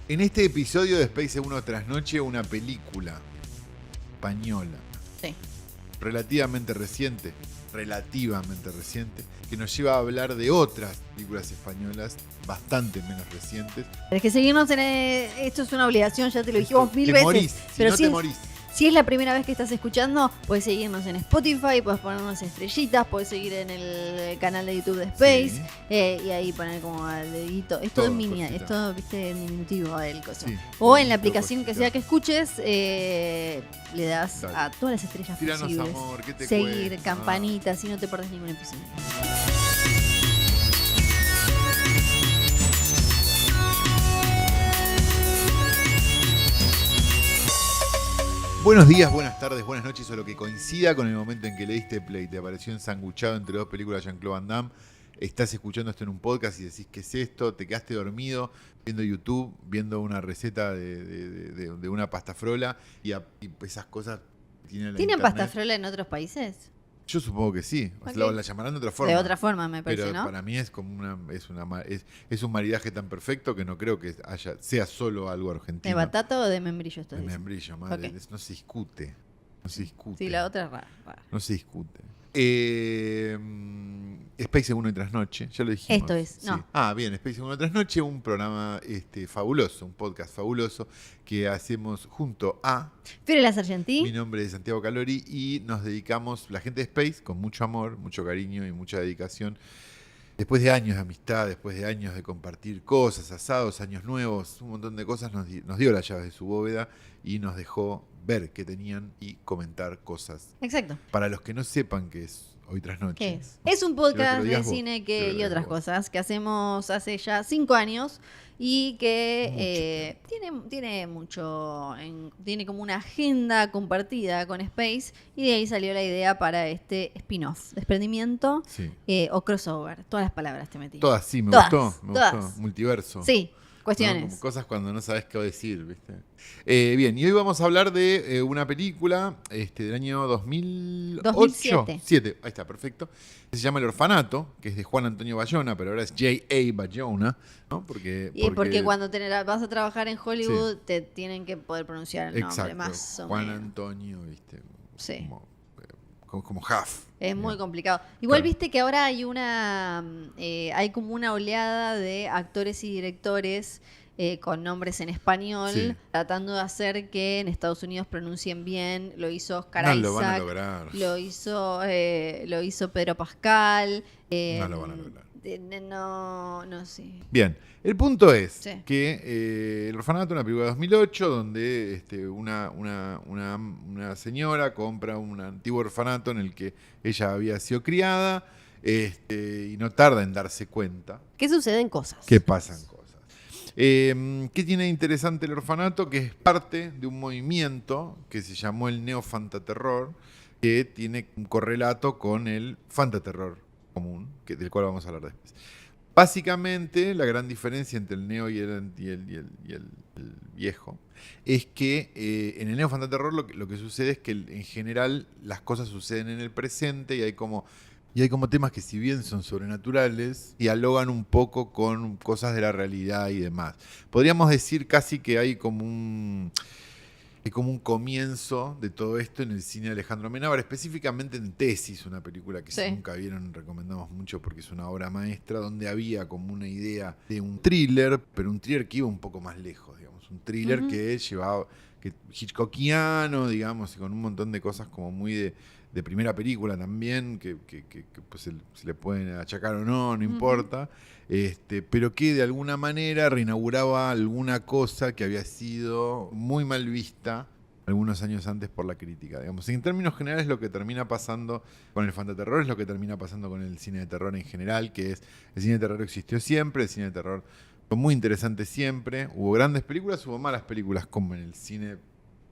En este episodio de Space Uno tras Noche, una película española. Sí. Relativamente reciente, que nos lleva a hablar de otras películas españolas bastante menos recientes. Es que seguirnos en esto es una obligación, ya te lo dijimos mil Te veces. morís, pero te morís. Si es la primera vez que estás escuchando, puedes seguirnos en Spotify, puedes poner unas estrellitas, puedes seguir en el canal de YouTube de Space, Sí. Y ahí poner como al dedito. Es todo en mini, cosita. es todo, viste, en diminutivo el coso. Sí, o en la todo aplicación que cosita. sea que escuches, le das Dale. a todas las estrellas Tiranos posibles. amor, ¿qué te Seguir, cuesta? campanita, si no te perdés ningún episodio. Buenos días, buenas tardes, buenas noches, o lo que coincida con el momento en que le diste play, te apareció ensanguchado entre dos películas de Jean-Claude Van Damme, estás escuchando esto en un podcast y decís ¿qué es esto? Te quedaste dormido viendo YouTube, viendo una receta de una pasta frola y esas cosas tienen la ¿Tienen internet. pasta frola en otros países? Yo supongo que sí, Ok. la llamarán de otra forma. De otra forma, me parece, Pero ¿no? para mí es como es un maridaje tan perfecto que no creo que sea solo algo argentino. ¿De batata o de membrillo esto De dice? membrillo, madre. Ok. No se discute. No se discute. Sí, la otra es rara. No se discute. Space Uno y Trasnoche, ya lo dijimos. Esto es, no. Sí. Bien, Space Uno y Trasnoche, un programa fabuloso, un podcast fabuloso que hacemos junto a... Fiorella Mi Sargentí. nombre es Santiago Calori y nos dedicamos, la gente de Space, con mucho amor, mucho cariño y mucha dedicación. Después de años de amistad, después de años de compartir cosas, asados, años nuevos, un montón de cosas, nos dio las llaves de su bóveda y nos dejó ver qué tenían y comentar cosas. Exacto. Para los que no sepan qué es Hoy Tras Noche. ¿Qué es? Es un podcast de digas vos. cine Quiero que lo y digas otras vos. cosas que hacemos hace ya 5 años y que tiene como una agenda compartida con Space y de ahí salió la idea para este spin-off, desprendimiento Sí. o crossover. Todas las palabras te metí. Todas, sí, me Todas, gustó. todas. Multiverso. Sí, ¿No? cuestiones. Como cosas cuando no sabes qué decir, ¿viste? Bien, y hoy vamos a hablar de una película del año 2008. 2007. Ahí está, perfecto. Se llama El Orfanato, que es de Juan Antonio Bayona, pero ahora es J.A. Bayona, ¿no? Porque Porque vas a trabajar en Hollywood te tienen que poder pronunciar el nombre, exacto, más o Juan menos. Antonio, ¿viste? Sí. Como Huff. Es muy Bien. complicado. Igual Claro. viste que ahora hay como una oleada de actores y directores con nombres en español, Sí. tratando de hacer que en Estados Unidos pronuncien bien. Lo hizo Oscar No Isaac, lo van a lograr. lo hizo Pedro Pascal. No lo van a lograr. No sé. Bien, el punto es Sí. que El Orfanato, una película de 2008, donde una señora compra un antiguo orfanato en el que ella había sido criada y no tarda en darse cuenta ¿Qué suceden cosas? que pasan cosas. ¿Qué tiene de interesante el orfanato? Que es parte de un movimiento que se llamó el neofantaterror, que tiene un correlato con el fantaterror común, del cual vamos a hablar después. Básicamente, la gran diferencia entre el neo y el viejo es que en el neofantaterror lo que sucede es que en general las cosas suceden en el presente y hay como temas que, si bien son sobrenaturales, dialogan un poco con cosas de la realidad y demás. Podríamos decir casi que hay como un comienzo de todo esto en el cine de Alejandro Amenábar, específicamente en Tesis, una película que Sí. si nunca vieron recomendamos mucho porque es una obra maestra, donde había como una idea de un thriller, pero un thriller que iba un poco más lejos, digamos, un thriller que llevaba, que hitchcockiano, digamos, y con un montón de cosas como muy de primera película también, que pues se le pueden achacar o no importa, pero que de alguna manera reinauguraba alguna cosa que había sido muy mal vista algunos años antes por la crítica. Digamos. En términos generales, lo que termina pasando con el fantaterror es lo que termina pasando con el cine de terror en general, que es el cine de terror existió siempre, el cine de terror fue muy interesante siempre, hubo grandes películas, hubo malas películas, como en el cine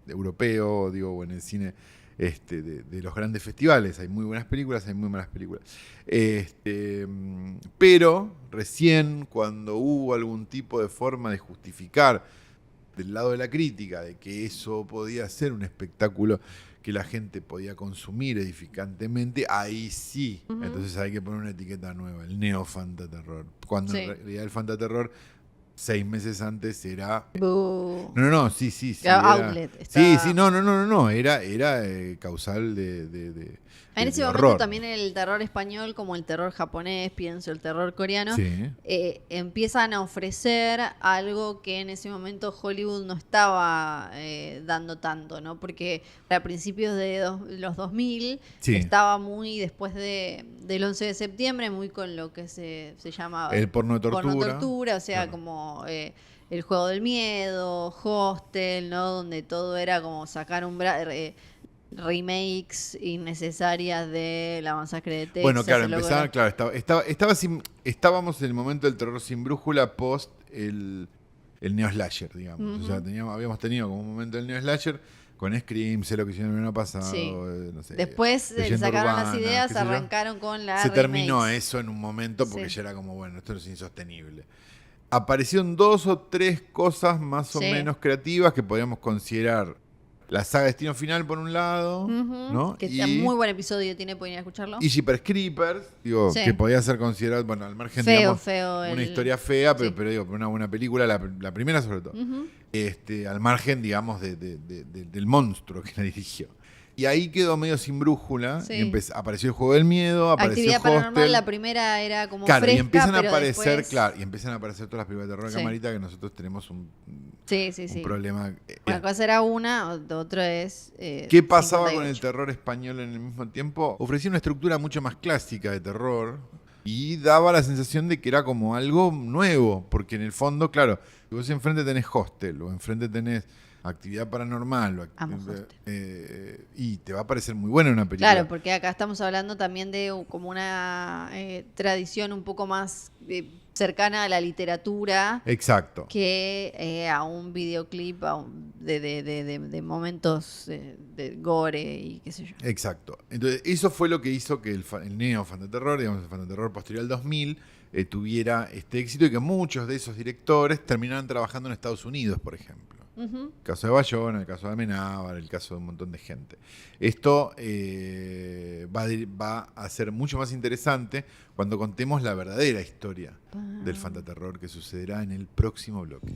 europeo, o en el cine de los grandes festivales. Hay muy buenas películas, hay muy malas películas. Pero recién cuando hubo algún tipo de forma de justificar del lado de la crítica de que eso podía ser un espectáculo que la gente podía consumir edificantemente, ahí sí. Entonces hay que poner una etiqueta nueva, el neofantaterror. Cuando Sí. en realidad el fantaterror 6 meses antes era... Buh. No, sí. Outlet. Sí, no. Era causal En ese de momento horror. también el terror español, como el terror japonés, pienso, el terror coreano, Sí. empiezan a ofrecer algo que en ese momento Hollywood no estaba dando tanto, ¿no? Porque a principios de los 2000 Sí. estaba muy después del 11 de septiembre, muy con lo que se llamaba El porno de tortura. pornotortura, o sea, Claro. como el juego del miedo, Hostel, ¿no? Donde todo era como sacar remakes innecesarias de La Masacre de Texas. Bueno, claro, el empezaban, Hogar. claro, estábamos en el momento del terror sin brújula post el neo-slasher, digamos. O sea, habíamos tenido como un momento del neo-slasher con Scream, Sé lo que hicieron el año pasado, Sí. No sé. Después Leyenda sacaron Urbana, las ideas, qué sé yo. arrancaron con la Se terminó remakes. eso en un momento porque Sí. ya era como, bueno, esto es insostenible. Aparecieron 2 o 3 cosas más o Sí. menos creativas que podríamos considerar la saga Destino Final por un lado, Ujú, ¿no? Que muy buen episodio tiene, pueden ir a escucharlo. Y Jeepers Creepers, digo, Sí. que podía ser considerado, bueno, al margen, Feo, digamos, feo. una historia fea, Sí. pero digo, una buena película, la primera sobre todo. Ujú. Al margen, digamos, del monstruo que la dirigió. Y ahí quedó medio sin brújula. Sí. Y apareció el juego del miedo, apareció Actividad Paranormal, Hostel. la primera era como Claro, fresca, y empiezan a pero aparecer, después... claro, y empiezan a aparecer todas las películas de terror de Sí. camarita que nosotros tenemos un Sí. problema. Una cosa era una, otra es... ¿Qué pasaba con el 58. terror español en el mismo tiempo? Ofrecía una estructura mucho más clásica de terror y daba la sensación de que era como algo nuevo, porque en el fondo, claro, si vos enfrente tenés Hostel o enfrente tenés Actividad Paranormal Amo Hostel. Y te va a parecer muy buena una película. Claro, porque acá estamos hablando también de como una tradición un poco más cercana a la literatura Exacto. que a un videoclip de momentos de gore y qué sé yo. Exacto. Entonces, eso fue lo que hizo que el neo fantaterror, digamos, el fantaterror posterior al 2000, tuviera este éxito y que muchos de esos directores terminaran trabajando en Estados Unidos, por ejemplo. Ujú. El caso de Bayona, el caso de Amenábar, el caso de un montón de gente. Esto va a ser mucho más interesante cuando contemos la verdadera historia del fantaterror que sucederá en el próximo bloque.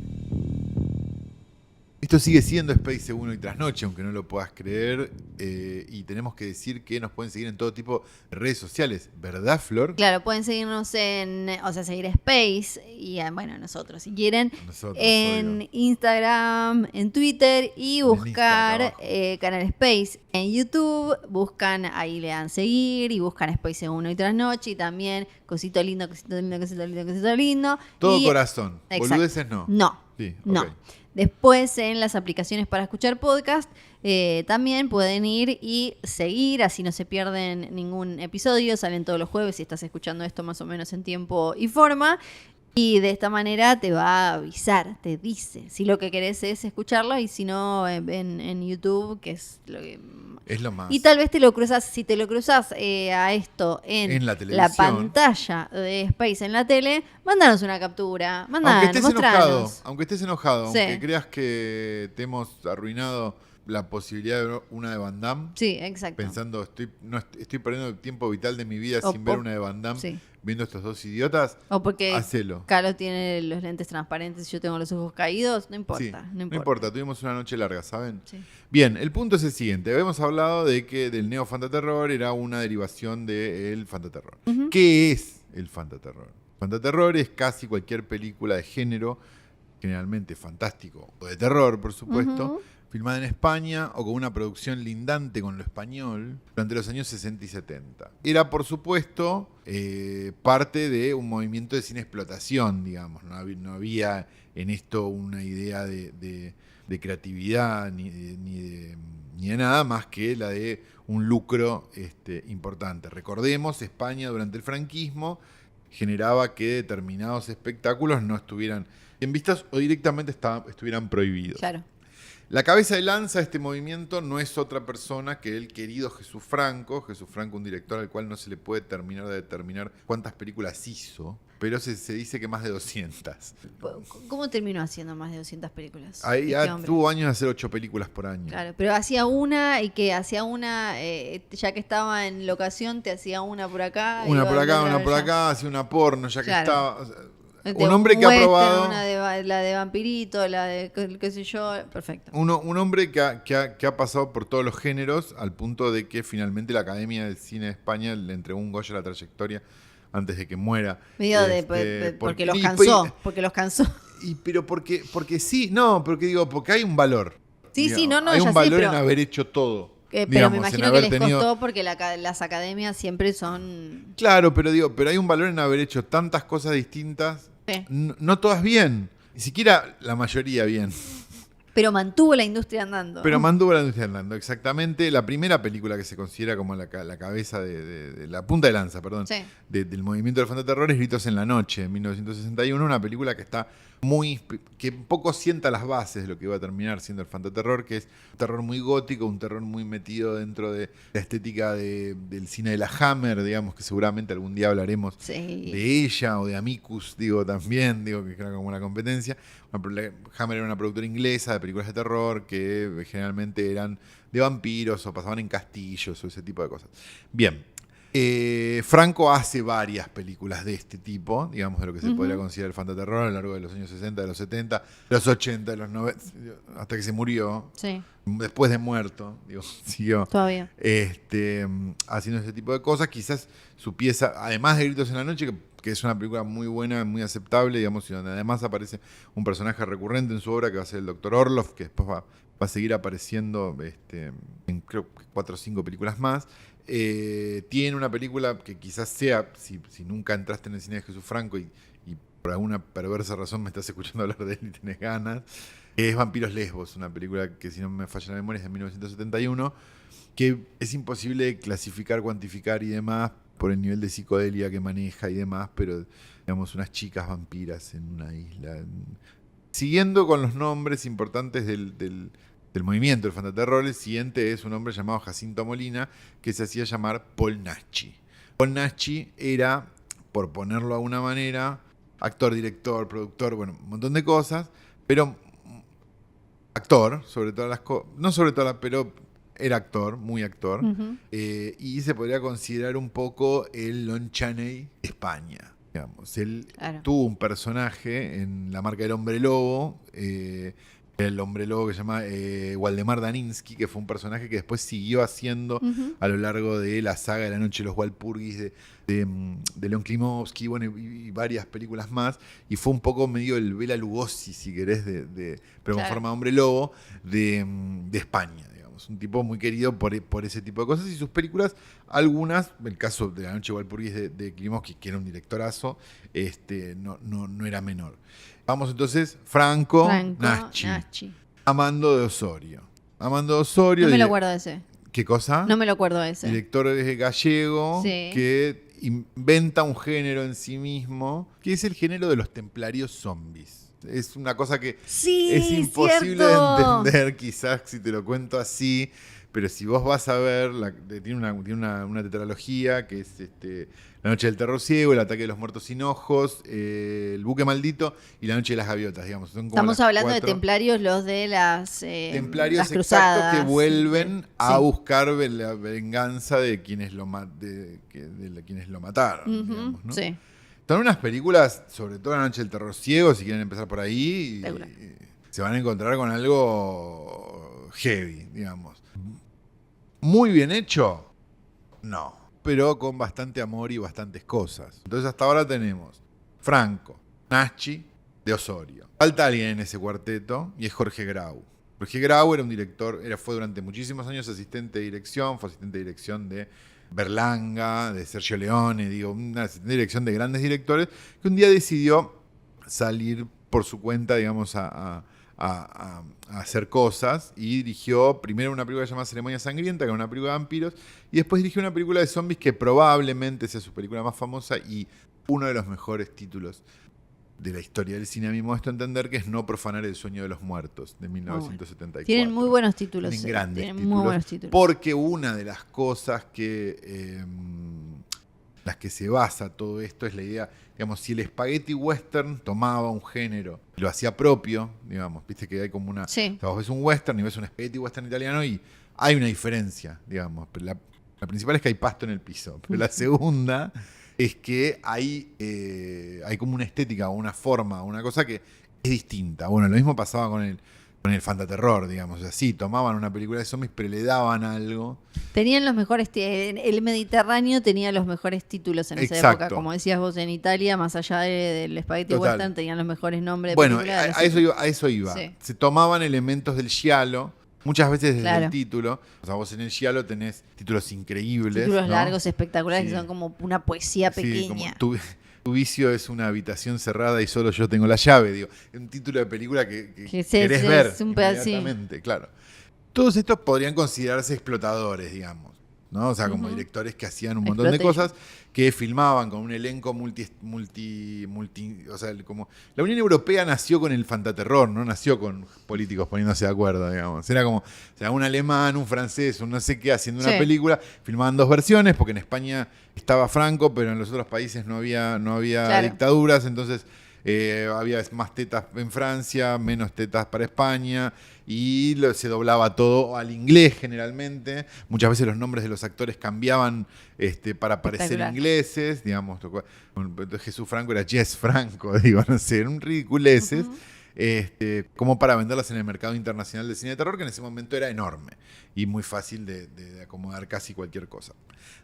Esto sigue siendo Space 1 y Trasnoche, aunque no lo puedas creer, y tenemos que decir que nos pueden seguir en todo tipo de redes sociales, ¿verdad, Flor? Claro, pueden seguirnos seguir Space y bueno, nosotros si quieren, Nosotros, en obvio. Instagram, en Twitter y En el buscar Instagram Canal Space en YouTube, buscan, ahí le dan seguir y buscan Space 1 y Trasnoche y también cosito lindo. Todo Y- corazón. Exacto. Boludeces no. No, Sí, no. ok. Después en las aplicaciones para escuchar podcast también pueden ir y seguir, así no se pierden ningún episodio, salen todos los jueves si estás escuchando esto más o menos en tiempo y forma. Y de esta manera te va a avisar, te dice si lo que querés es escucharlo y si no en YouTube, que es lo que... Es lo más. Y tal vez te lo cruzas, si te lo cruzas a esto en la televisión. pantalla de Space en la tele, mándanos una captura, Aunque mandanos, estés mostranos. enojado, Sí. aunque creas que te hemos arruinado la posibilidad de ver una de Van Damme, Sí, exacto. pensando, estoy perdiendo el tiempo vital de mi vida O- sin ver o- una de Van Damme, sí. viendo estos dos idiotas, O porque hacelo. Carlos tiene los lentes transparentes y yo tengo los ojos caídos, no importa, Sí, no importa. no importa, tuvimos una noche larga, ¿saben? Sí. Bien, el punto es el siguiente. Habíamos hablado de que del neo-fantaterror era una derivación del fantaterror. Ujú. ¿Qué es el fantaterror? Fantaterror es casi cualquier película de género, generalmente fantástico o de terror, por supuesto, Ujú. filmada en España o con una producción lindante con lo español durante los años 60 y 70. Era, por supuesto, parte de un movimiento de cine explotación, digamos. No había en esto una idea de creatividad ni de nada más que la de un lucro importante. Recordemos, España durante el franquismo generaba que determinados espectáculos no estuvieran bien vistos o directamente estuvieran prohibidos. Claro. La cabeza de lanza de este movimiento no es otra persona que el querido Jesús Franco, un director al cual no se le puede terminar de determinar cuántas películas hizo, pero se dice que más de 200. ¿Cómo terminó haciendo más de 200 películas? Ahí este ya hombre? tuvo años de hacer 8 películas por año. Claro, pero hacía una y que hacía una, ya que estaba en locación, te hacía una por acá. y Una por acá, otra una por allá. acá, hacía una porno ya que Claro. estaba. O sea, un hombre que ha probado... La de vampirito, la de qué sé yo, perfecto. Un hombre que ha pasado por todos los géneros al punto de que finalmente la Academia del Cine de España le entregó un Goya a la trayectoria antes de que muera. Porque los cansó. Porque los cansó. Pero porque sí, no, porque hay un valor. Sí, digamos, sí, no, hay un valor pero, en haber hecho todo. Pero digamos, me imagino que les costó porque las academias siempre son... Claro, pero hay un valor en haber hecho tantas cosas distintas, sí. no todas bien, ni siquiera la mayoría bien. Pero mantuvo la industria andando. Exactamente. La primera película que se considera como la cabeza de la punta de lanza, perdón, sí. del movimiento del fantaterror es Gritos en la Noche, en 1961, una película que está que un poco sienta las bases de lo que iba a terminar siendo el fantaterror, que es un terror muy gótico, un terror muy metido dentro de la estética del cine de la Hammer, digamos, que seguramente algún día hablaremos de ella, o de Amicus, también, que era como una competencia. Hammer era una productora inglesa de películas de terror que generalmente eran de vampiros o pasaban en castillos o ese tipo de cosas. Bien. Franco hace varias películas de este tipo, digamos, de lo que se podría considerar el fantaterror a lo largo de los años 60, de los 70, de los 80, de los 90, hasta que se murió. Sí. Después de muerto, siguió todavía haciendo ese tipo de cosas. Quizás su pieza, además de Gritos en la Noche, que es una película muy buena, muy aceptable, digamos, y donde además aparece un personaje recurrente en su obra que va a ser el Dr. Orloff, que después va a seguir apareciendo en creo que 4 o 5 películas más. Tiene una película que quizás sea, si nunca entraste en el cine de Jesús Franco y por alguna perversa razón me estás escuchando hablar de él y tenés ganas, es Vampiros Lesbos, una película que, si no me falla la memoria, es de 1971, que es imposible clasificar, cuantificar y demás por el nivel de psicodelia que maneja y demás, pero digamos unas chicas vampiras en una isla. Siguiendo con los nombres importantes del movimiento del fantaterror, el siguiente es un hombre llamado Jacinto Molina, que se hacía llamar Paul Naschy. Paul Naschy era, por ponerlo de alguna manera, actor, director, productor, bueno, un montón de cosas, pero actor, sobre todas las cosas, no sobre todas, pero era actor, muy actor, y se podría considerar un poco el Lon Chaney de España. Digamos. Él tuvo un personaje en La Marca del Hombre Lobo, el hombre lobo que se llama Waldemar Daninsky, que fue un personaje que después siguió haciendo a lo largo de la saga de La Noche de los Walpurgis de Leon Klimovsky, bueno, y varias películas más, y fue un poco medio el Bela Lugosi, si querés, pero con forma de hombre lobo, de España. Un tipo muy querido por ese tipo de cosas, y sus películas, algunas, el caso de La Noche de Walpurgis de Klimovsky, que era un directorazo, no era menor. Vamos entonces, Franco Naschy. Amando de Osorio. No me lo acuerdo de ese. ¿Qué cosa? No me lo acuerdo de ese. Director gallego que inventa un género en sí mismo, que es el género de los templarios zombies. Es una cosa que es imposible de entender, quizás, si te lo cuento así, pero si vos vas a ver, tiene una tetralogía que es La Noche del Terror Ciego, El Ataque de los Muertos Sin Ojos, El Buque Maldito y La Noche de las Gaviotas, digamos. Son como estamos hablando de templarios, los de las templarios, las cruzadas, exacto, que vuelven a buscar la venganza de quienes lo mataron, digamos, ¿no? Sí. Son unas películas, sobre todo La Noche del Terror Ciego, si quieren empezar por ahí, se van a encontrar con algo heavy, digamos. ¿Muy bien hecho? No, pero con bastante amor y bastantes cosas. Entonces hasta ahora tenemos Franco, Naschy, de Osorio. Falta alguien en ese cuarteto y es Jorge Grau. Jorge Grau era un director, fue durante muchísimos años asistente de dirección, fue asistente de dirección de Berlanga, de Sergio Leone, una dirección de grandes directores, que un día decidió salir por su cuenta, digamos, a hacer cosas, y dirigió primero una película llamada Ceremonia Sangrienta, que era una película de vampiros, y después dirigió una película de zombies que probablemente sea su película más famosa y uno de los mejores títulos de la historia del cine, a mi modesto entender, que es No profanar el sueño de los muertos, de 1974. Tienen muy buenos títulos. Tienen grandes títulos, muy buenos títulos. Porque una de las cosas las que se basa todo esto es la idea, digamos, si el spaghetti western tomaba un género y lo hacía propio, digamos, viste que hay como una... Sí. O sea, vos ves un western y ves un spaghetti western italiano y hay una diferencia, digamos. Pero la principal es que hay pasto en el piso, pero la segunda es que hay como una estética o una forma, una cosa que es distinta. Bueno, lo mismo pasaba con el fantaterror, digamos. O sea, sí, tomaban una película de zombies, pero le daban algo. Tenían los mejores, el Mediterráneo tenía los mejores títulos en esa Exacto. época. Como decías vos, en Italia, más allá del Spaghetti Total. Western, tenían los mejores nombres de Bueno, películas. a eso iba. Sí. Se tomaban elementos del giallo, muchas veces desde Claro. el título. O sea, vos en el giallo tenés títulos increíbles. Títulos ¿no? largos, espectaculares, Sí. que son como una poesía Sí, pequeña. como tu vicio es una habitación cerrada y solo yo tengo la llave. Digo, es un título de película que querés ver es un pedacito. inmediatamente, claro. Todos estos podrían considerarse explotadores, digamos, ¿no? O sea, como directores que hacían un montón de Exploitation. cosas, que filmaban con un elenco o sea, como la Unión Europea nació con el fantaterror, no nació con políticos poniéndose de acuerdo, digamos. Era como, o sea, un alemán, un francés, un no sé qué, haciendo una Sí. película, filmaban dos versiones, porque en España estaba Franco, pero en los otros países no había Claro. dictaduras, entonces había más tetas en Francia, menos tetas para España, y se doblaba todo al inglés generalmente. Muchas veces los nombres de los actores cambiaban para parecer Espectacular. ingleses, digamos. Jesús Franco era Jess Franco, digo, no sé, eran ridiculeces. Como para venderlas en el mercado internacional del cine de terror, que en ese momento era enorme y muy fácil de acomodar casi cualquier cosa.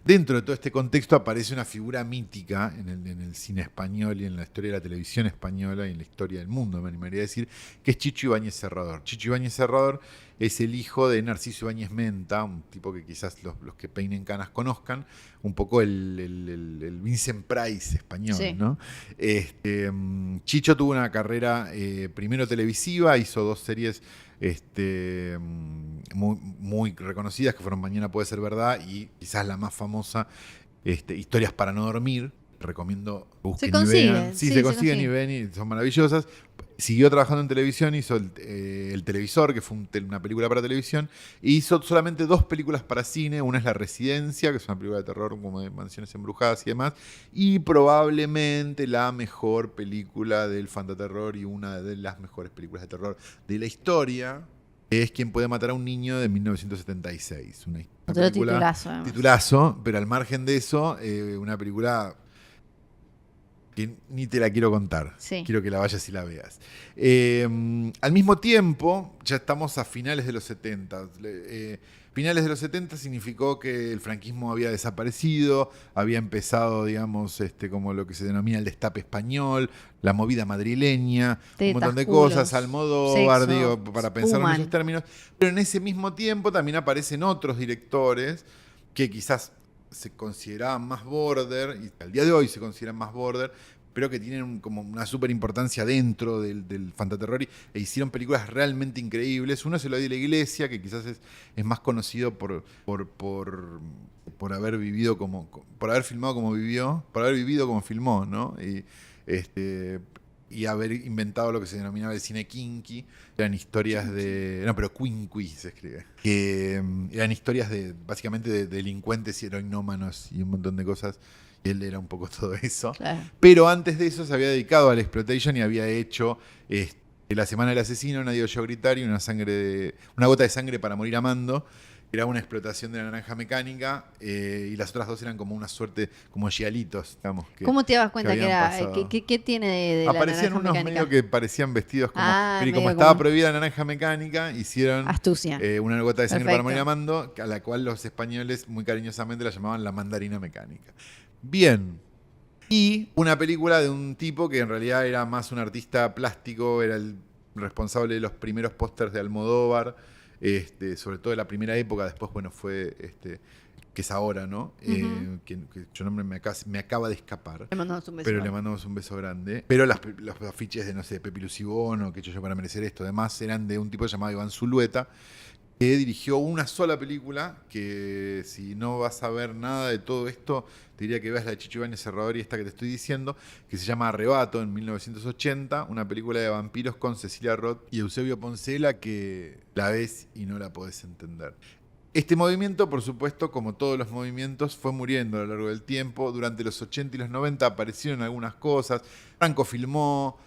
Dentro de todo este contexto aparece una figura mítica en el cine español y en la historia de la televisión española y en la historia del mundo, me animaría a decir, que es Chicho Ibáñez Serrador. Chicho Ibáñez Serrador es el hijo de Narciso Ibáñez Menta, un tipo que quizás los que peinen canas conozcan, un poco el Vincent Price español, Sí. ¿no? Chicho tuvo una carrera primero televisiva, hizo dos series muy reconocidas que fueron Mañana puede ser verdad y quizás la más famosa, Historias para no dormir. Recomiendo busquen Se y consigue, vean. Sí, sí, se se consiguen y consigue. ven y son maravillosas. Siguió trabajando en televisión, hizo el Televisor, que fue una película para televisión, e hizo solamente dos películas para cine. Una es La Residencia, que es una película de terror como de mansiones embrujadas y demás, y probablemente la mejor película del fantaterror y una de las mejores películas de terror de la historia, es Quien puede matar a un niño, de 1976. Una Otro película, titulazo, además. titulazo, pero al margen de eso, una película que ni te la quiero contar. Sí. Quiero que la vayas y la veas. Al mismo tiempo, ya estamos a finales de los 70. Finales de los 70 significó que el franquismo había desaparecido, había empezado, digamos, como lo que se denomina el destape español, la movida madrileña, un montón de Tetas, cosas, culos, Almodóvar, sexo, digo, para pensarlo en Spuman. esos términos. Pero en ese mismo tiempo también aparecen otros directores que quizás se consideraban más border, y al día de hoy se consideran más border, pero que tienen como una súper importancia dentro del fantaterror e hicieron películas realmente increíbles. Uno se lo dio a la Iglesia, que quizás es más conocido por haber vivido por haber filmado como vivió, por haber vivido como filmó, ¿no? Y haber inventado lo que se denominaba el cine kinky. Eran historias de... No, pero quinqui se escribe. Que eran historias básicamente de delincuentes y heroinómanos y un montón de cosas. Y él era un poco todo eso. Claro. Pero antes de eso se había dedicado al exploitation y había hecho La Semana del Asesino, Nadie oyó gritar y Una gota de sangre para morir amando. Era una explotación de la naranja mecánica, y las otras dos eran como una suerte, como gialitos, digamos. ¿Cómo te das cuenta que habían era? pasado. ¿Qué tiene de la Aparecían naranja unos mecánica? medio que parecían vestidos como... pero y como medio estaba como prohibida la naranja mecánica, hicieron astucia. Una gota de sangre para Perfecto. morir amando, a la cual los españoles muy cariñosamente la llamaban la mandarina mecánica. Bien. Y una película de un tipo que en realidad era más un artista plástico, era el responsable de los primeros pósters de Almodóvar, sobre todo de la primera época. Después, bueno, fue que es ahora, ¿no? Que su nombre me acaba de escapar. Le mandamos un beso. Pero le mandamos un beso grande. Pero los afiches de, no sé, Pepi Lucibón o Que hecho yo para merecer esto, además, eran de un tipo llamado Iván Zulueta, que dirigió una sola película, que si no vas a ver nada de todo esto, te diría que veas la de Chicho Ibáñez Serrador y esta que te estoy diciendo, que se llama Arrebato, en 1980, una película de vampiros con Cecilia Roth y Eusebio Poncela, que la ves y no la podés entender. Este movimiento, por supuesto, como todos los movimientos, fue muriendo a lo largo del tiempo. Durante los 80 y los 90 aparecieron algunas cosas. Franco filmó,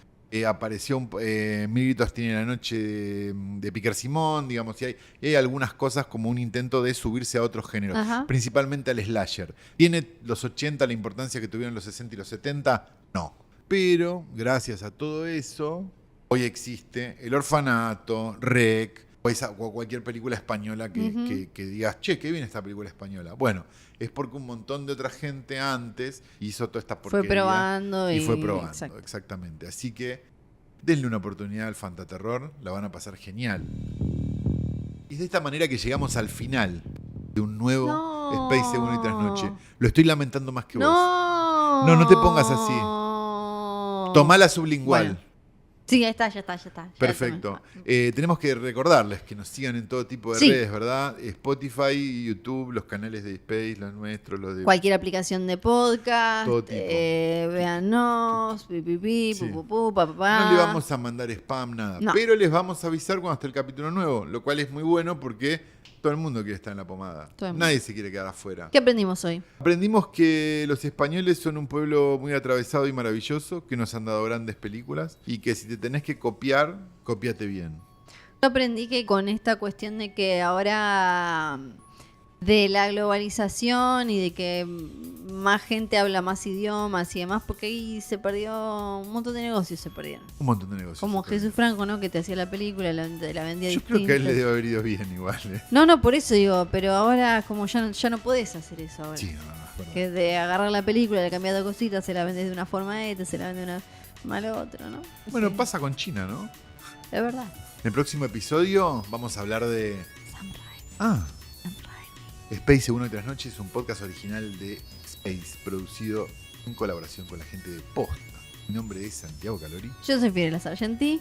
Apareció Mil gritos tiene la noche de Piquer Simón, digamos, y hay algunas cosas como un intento de subirse a otros géneros, Ajá. principalmente al slasher. ¿Tiene los 80 la importancia que tuvieron los 60 y los 70? No. Pero, gracias a todo eso, hoy existe El Orfanato, REC, o cualquier película española que digas, che, qué bien esta película española. Bueno, es porque un montón de otra gente antes hizo toda esta porquería. Fue probando. Y fue probando, Exacto. exactamente. Así que denle una oportunidad al Fantaterror, la van a pasar genial. Y de esta manera que llegamos al final de un nuevo Space Segunda y Trasnoche. Lo estoy lamentando más que vos. No te pongas así. Tomá la sublingual. Bueno. Sí, ya está. Ya Perfecto. Tenemos que recordarles que nos sigan en todo tipo de redes, ¿verdad? Spotify, YouTube, los canales de Space, los nuestros, los de... Cualquier aplicación de podcast. Todo tipo. Véanos, pipipi, Sí. pupupú, papá. No le vamos a mandar spam, nada. No. Pero les vamos a avisar cuando esté el capítulo nuevo, lo cual es muy bueno porque todo el mundo quiere estar en la pomada. Nadie se quiere quedar afuera. ¿Qué aprendimos hoy? Aprendimos que los españoles son un pueblo muy atravesado y maravilloso, que nos han dado grandes películas y que si te tenés que copiar, cópiate bien. Yo aprendí que con esta cuestión de que ahora de la globalización y de que más gente habla más idiomas y demás, porque ahí se perdió un montón de negocios, se perdieron. Un montón de negocios. Como Jesús Franco, ¿no? Que te hacía la película, la vendía Yo distinta. creo que a él le debe haber ido bien igual. No, por eso digo, pero ahora como ya no podés hacer eso ahora. Sí, no, es verdad. Que de agarrar la película, le cambiar dos cositas, se la vendes de una forma a esta, se la vende de una mal a otra, ¿no? Bueno, Sí. pasa con China, ¿no? Es verdad. En el próximo episodio vamos a hablar de... Sam Raimi. Ah, Space Segunda y Trasnoche es un podcast original de Space, producido en colaboración con la gente de Posta. Mi nombre es Santiago Calori. Yo soy Fiorella Sargenti.